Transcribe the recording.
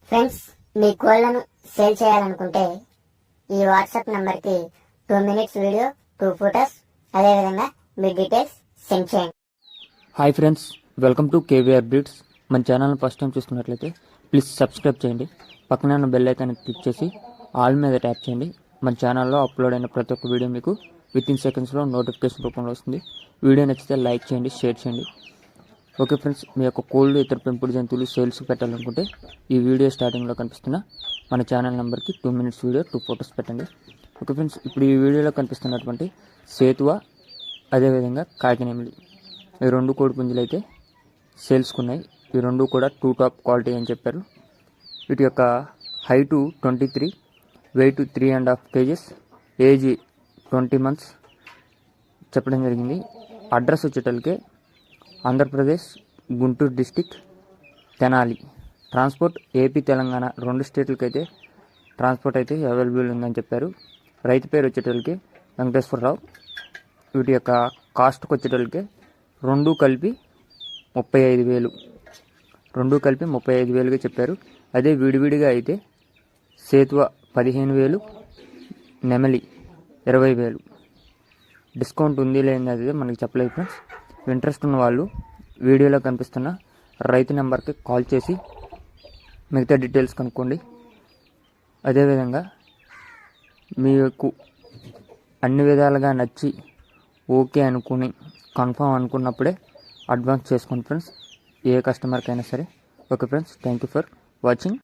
Friends, మీ కోళ్లను sale చేయాలనుకుంటే ఈ వాట్సాప్ నంబర్కి 2 minutes వీడియో, 2 photos, అదేవిధంగా మీ డీటెయిల్స్ సెండ్ చేయండి. Hi friends, welcome to KVR breeds. మన ఛానల్ని ఫస్ట్ టైం చూస్తున్నట్లయితే ప్లీజ్ సబ్స్క్రైబ్ చేయండి. పక్కన ఉన్న బెల్ ఐకాన్ క్లిక్ చేసి ఆల్ మీద ట్యాప్ చేయండి. మన ఛానల్లో అప్లోడ్ అయిన ప్రతి ఒక్క వీడియో మీకు వితిన్ సెకండ్స్లో నోటిఫికేషన్ రూపంలో వస్తుంది. వీడియో నచ్చితే లైక్ చేయండి, షేర్ చేయండి. ఓకే ఫ్రెండ్స్, మీ యొక్క కోళ్ళు ఇతర పెంపుడు జంతువులు సేల్స్ పెట్టాలనుకుంటే ఈ వీడియో స్టార్టింగ్లో కనిపిస్తున్న మన ఛానల్ నెంబర్కి 2 minutes వీడియో, 2 photos పెట్టండి. ఓకే ఫ్రెండ్స్, ఇప్పుడు ఈ వీడియోలో కనిపిస్తున్నటువంటి సేతువ అదేవిధంగా కాకినెమిలి ఈ 2 కోడి పుంజులు అయితే సేల్స్కున్నాయి. ఈ 2 కూడా 2 top క్వాలిటీ అని చెప్పారు. వీటి యొక్క height 23, weight 3.5 kgs, age 20 months చెప్పడం జరిగింది. అడ్రస్ వచ్చేటోళ్ళకే Andhra Pradesh, Guntur district, Tenali. Transport AP, Telangana 2 స్టేట్లకి అయితే ట్రాన్స్పోర్ట్ అయితే అవైలబుల్ ఉందని చెప్పారు. రైతు పేరు వచ్చేటోళ్ళకి వెంకటేశ్వరరావు. వీటి యొక్క కాస్ట్కి వచ్చేటోళ్ళకి 2 కలిపి 35,000, 2 కలిపి 35,000గా చెప్పారు. అదే విడివిడిగా అయితే సేతువ 15,000, నెమలి 20,000. డిస్కౌంట్ ఉంది లేని అది మనకి చెప్పలేదు ఫ్రెండ్స్. ఇంట్రెస్ట్ ఉన్న వాళ్ళు వీడియోలో కనిపిస్తున్న రైతు నెంబర్కి కాల్ చేసి మిగతా డీటెయిల్స్ కనుక్కోండి. అదేవిధంగా మీకు అన్ని విధాలుగా నచ్చి ఓకే అనుకుని కన్ఫర్మ్ అనుకున్నప్పుడే అడ్వాన్స్ చేసుకోండి ఫ్రెండ్స్, ఏ కస్టమర్కైనా సరే. Okay friends, thank you for watching.